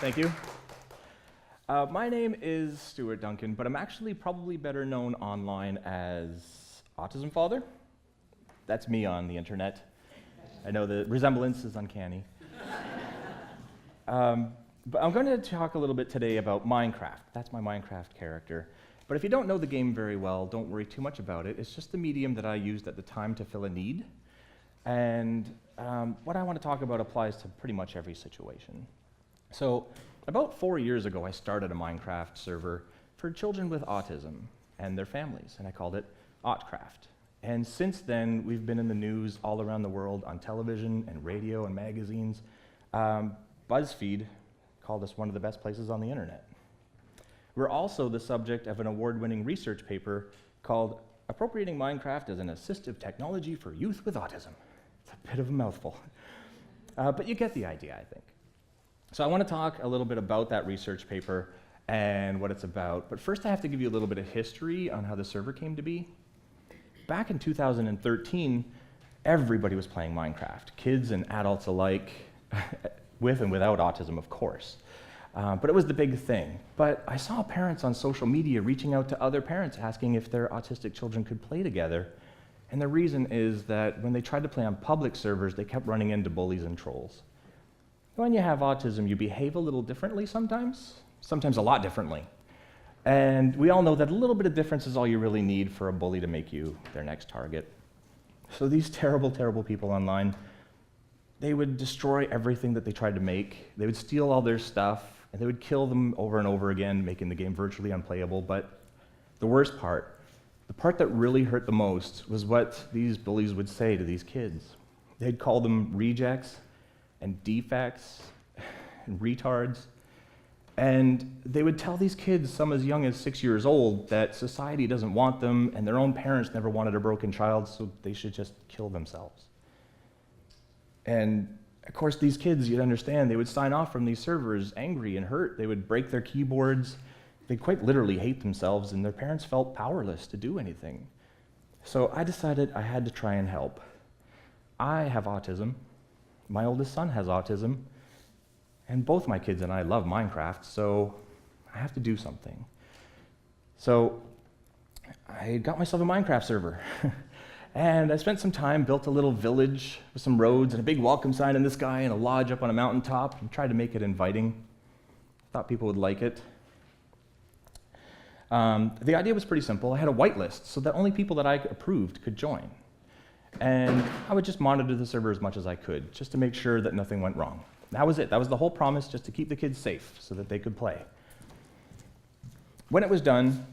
Thank you. My name is Stuart Duncan, but I'm actually probably better known online as Autism Father. That's me on the internet. I know the resemblance is uncanny. But I'm going to talk a little bit today about Minecraft. That's my Minecraft character. But if you don't know the game very well, don't worry too much about it. It's just the medium that I used at the time to fill a need. And what I want to talk about applies to pretty much every situation. So about 4 years ago, I started a Minecraft server for children with autism and their families, and I called it Autcraft. And since then, we've been in the news all around the world on television and radio and magazines. BuzzFeed called us one of the best places on the internet. We're also the subject of an award-winning research paper called Appropriating Minecraft as an Assistive Technology for Youth with Autism. It's a bit of a mouthful, but you get the idea, I think. So I want to talk a little bit about that research paper and what it's about, but first I have to give you a little bit of history on how the server came to be. Back in 2013, everybody was playing Minecraft, kids and adults alike, with and without autism, of course. But it was the big thing. But I saw parents on social media reaching out to other parents asking if their autistic children could play together. And the reason is that when they tried to play on public servers, they kept running into bullies and trolls. When you have autism, you behave a little differently sometimes a lot differently. And we all know that a little bit of difference is all you really need for a bully to make you their next target. So these terrible, terrible people online, they would destroy everything that they tried to make. They would steal all their stuff, and they would kill them over and over again, making the game virtually unplayable. But the worst part, the part that really hurt the most, was what these bullies would say to these kids. They'd call them rejects and defects and retards. And they would tell these kids, some as young as 6 years old, that society doesn't want them and their own parents never wanted a broken child, so they should just kill themselves. And of course, these kids, you'd understand, they would sign off from these servers angry and hurt. They would break their keyboards. They'd quite literally hate themselves, and their parents felt powerless to do anything. So I decided I had to try and help. I have autism. My oldest son has autism. And both my kids and I love Minecraft, so I have to do something. So I got myself a Minecraft server. And I spent some time, built a little village with some roads and a big welcome sign in the sky and a lodge up on a mountaintop, and tried to make it inviting. Thought people would like it. The idea was pretty simple. I had a whitelist so that only people that I approved could join. And I would just monitor the server as much as I could, just to make sure that nothing went wrong. That was it. That was the whole promise, just to keep the kids safe so that they could play. When it was done,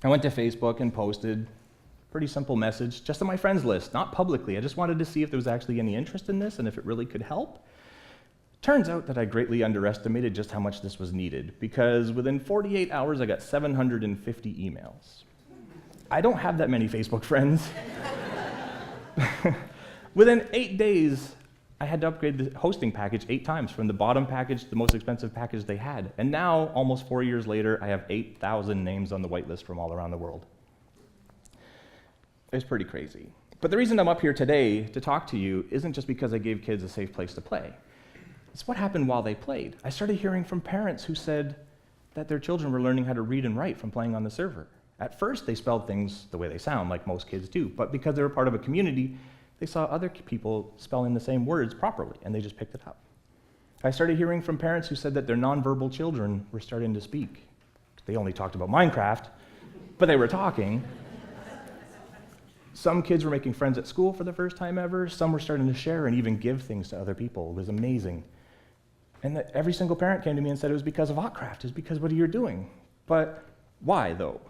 I went to Facebook and posted a pretty simple message, just on my friends list, not publicly. I just wanted to see if there was actually any interest in this and if it really could help. Turns out that I greatly underestimated just how much this was needed, because within 48 hours, I got 750 emails. I don't have that many Facebook friends. Within 8 days, I had to upgrade the hosting package 8 times, from the bottom package to the most expensive package they had. And now, almost 4 years later, I have 8,000 names on the whitelist from all around the world. It's pretty crazy. But the reason I'm up here today to talk to you isn't just because I gave kids a safe place to play. It's what happened while they played. I started hearing from parents who said that their children were learning how to read and write from playing on the server. At first, they spelled things the way they sound, like most kids do, but because they were part of a community, they saw other people spelling the same words properly, and they just picked it up. I started hearing from parents who said that their nonverbal children were starting to speak. They only talked about Minecraft, but they were talking. Some kids were making friends at school for the first time ever. Some were starting to share and even give things to other people. It was amazing. And every single parent came to me and said it was because of Autcraft. It was because of what you're doing. But why, though?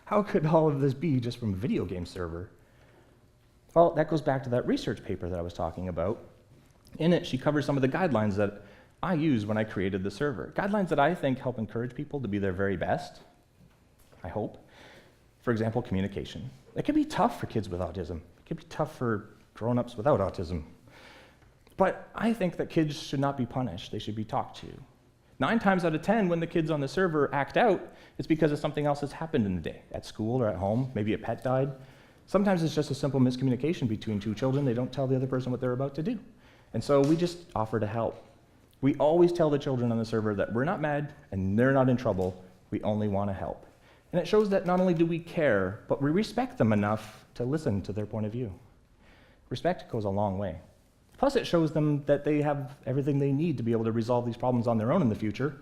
How could all of this be just from a video game server? Well, that goes back to that research paper that I was talking about. In it, she covers some of the guidelines that I used when I created the server. Guidelines that I think help encourage people to be their very best, I hope. For example, communication. It can be tough for kids with autism. It can be tough for grown-ups without autism. But I think that kids should not be punished. They should be talked to. 9 times out of 10, when the kids on the server act out, it's because of something else that's happened in the day, at school or at home. Maybe a pet died. Sometimes it's just a simple miscommunication between two children. They don't tell the other person what they're about to do. And so we just offer to help. We always tell the children on the server that we're not mad and they're not in trouble, we only want to help. And it shows that not only do we care, but we respect them enough to listen to their point of view. Respect goes a long way. Plus, it shows them that they have everything they need to be able to resolve these problems on their own in the future,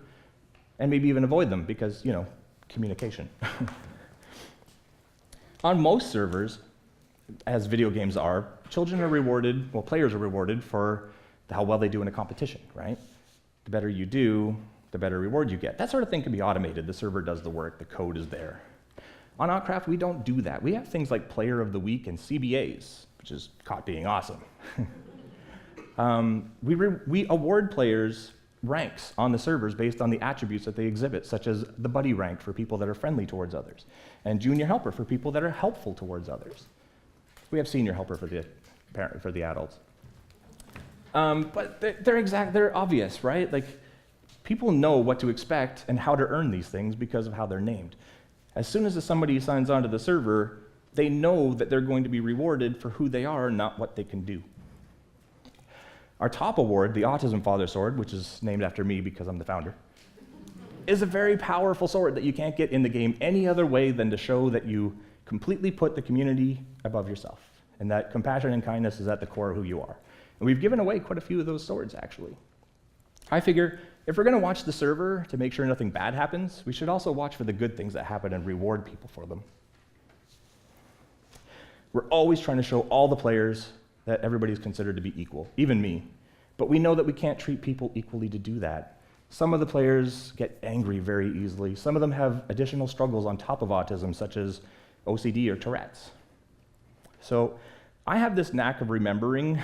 and maybe even avoid them because, communication. On most servers, as video games are, children are rewarded, players are rewarded for how well they do in a competition, right? The better you do, the better reward you get. That sort of thing can be automated. The server does the work, the code is there. On Autcraft, we don't do that. We have things like Player of the Week and CBAs, which is caught being awesome. We award players ranks on the servers based on the attributes that they exhibit, such as the buddy rank for people that are friendly towards others, and junior helper for people that are helpful towards others. We have senior helper for the adults. But they're obvious, right? Like, people know what to expect and how to earn these things because of how they're named. As soon as somebody signs on to the server, they know that they're going to be rewarded for who they are, not what they can do. Our top award, the Autism Father Sword, which is named after me because I'm the founder, is a very powerful sword that you can't get in the game any other way than to show that you completely put the community above yourself, and that compassion and kindness is at the core of who you are. And we've given away quite a few of those swords, actually. I figure if we're going to watch the server to make sure nothing bad happens, we should also watch for the good things that happen and reward people for them. We're always trying to show all the players that everybody's considered to be equal, even me. But we know that we can't treat people equally to do that. Some of the players get angry very easily. Some of them have additional struggles on top of autism, such as OCD or Tourette's. So I have this knack of remembering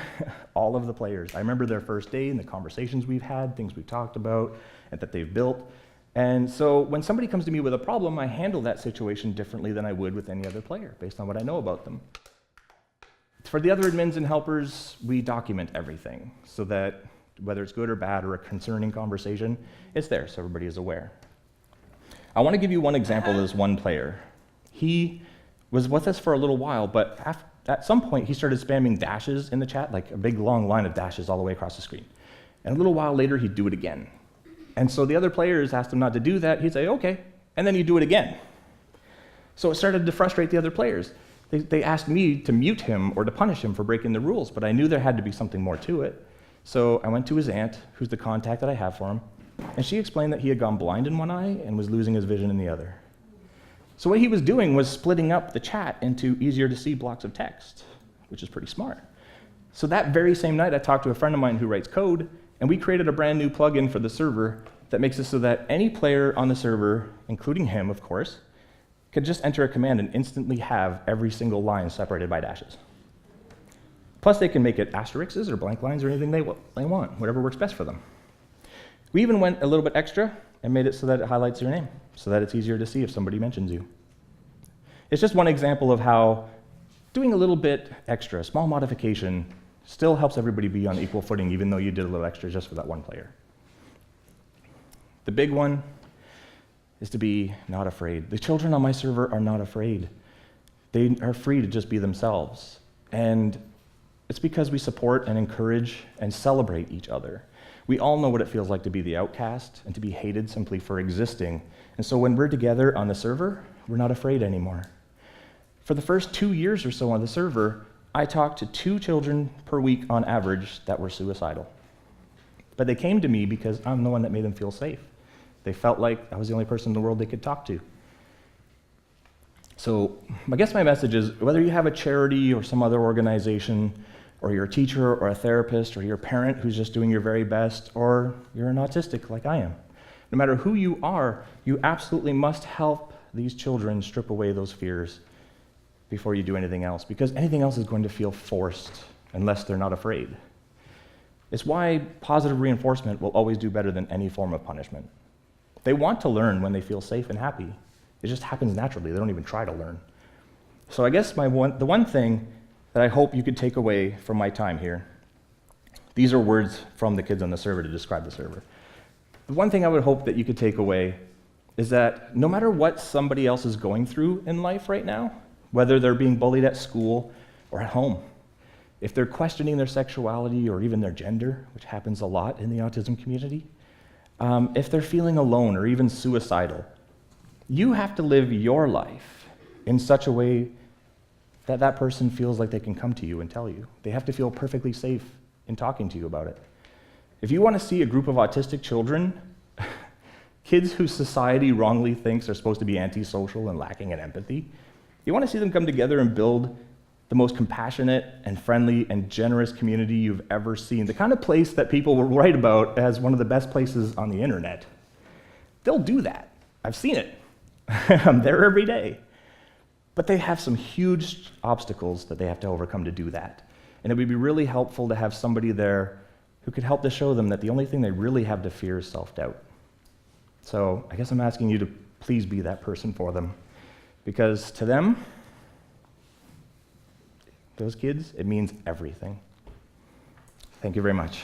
all of the players. I remember their first day and the conversations we've had, things we've talked about, and that they've built. And so when somebody comes to me with a problem, I handle that situation differently than I would with any other player, based on what I know about them. For the other admins and helpers, we document everything so that whether it's good or bad or a concerning conversation, it's there so everybody is aware. I want to give you one example of this one player. He was with us for a little while, but at some point he started spamming dashes in the chat, like a big long line of dashes all the way across the screen. And a little while later, he'd do it again. And so the other players asked him not to do that. He'd say, okay, and then he'd do it again. So it started to frustrate the other players. They asked me to mute him or to punish him for breaking the rules, but I knew there had to be something more to it. So I went to his aunt, who's the contact that I have for him, and she explained that he had gone blind in one eye and was losing his vision in the other. So what he was doing was splitting up the chat into easier to see blocks of text, which is pretty smart. So that very same night, I talked to a friend of mine who writes code, and we created a brand new plugin for the server that makes it so that any player on the server, including him, of course, could just enter a command and instantly have every single line separated by dashes. Plus, they can make it asterisks or blank lines or anything they want, whatever works best for them. We even went a little bit extra and made it so that it highlights your name, so that it's easier to see if somebody mentions you. It's just one example of how doing a little bit extra, a small modification, still helps everybody be on equal footing, even though you did a little extra just for that one player. The big one is to be not afraid. The children on my server are not afraid. They are free to just be themselves. And it's because we support and encourage and celebrate each other. We all know what it feels like to be the outcast and to be hated simply for existing. And so when we're together on the server, we're not afraid anymore. For the first 2 years or so on the server, I talked to 2 children per week on average that were suicidal. But they came to me because I'm the one that made them feel safe. They felt like I was the only person in the world they could talk to. So I guess my message is, whether you have a charity or some other organization, or you're a teacher or a therapist, or you're a parent who's just doing your very best, or you're an autistic like I am, no matter who you are, you absolutely must help these children strip away those fears before you do anything else, because anything else is going to feel forced unless they're not afraid. It's why positive reinforcement will always do better than any form of punishment. They want to learn when they feel safe and happy. It just happens naturally. They don't even try to learn. So I guess the one thing that I hope you could take away from my time here, these are words from the kids on the server to describe the server. The one thing I would hope that you could take away is that no matter what somebody else is going through in life right now, whether they're being bullied at school or at home, if they're questioning their sexuality or even their gender, which happens a lot in the autism community, if they're feeling alone or even suicidal, you have to live your life in such a way that that person feels like they can come to you and tell you. They have to feel perfectly safe in talking to you about it. If you want to see a group of autistic children, kids who society wrongly thinks are supposed to be antisocial and lacking in empathy, you want to see them come together and build the most compassionate and friendly and generous community you've ever seen, the kind of place that people will write about as one of the best places on the internet. They'll do that. I've seen it. I'm there every day. But they have some huge obstacles that they have to overcome to do that. And it would be really helpful to have somebody there who could help to show them that the only thing they really have to fear is self-doubt. So I guess I'm asking you to please be that person for them. Because to them, those kids, it means everything. Thank you very much.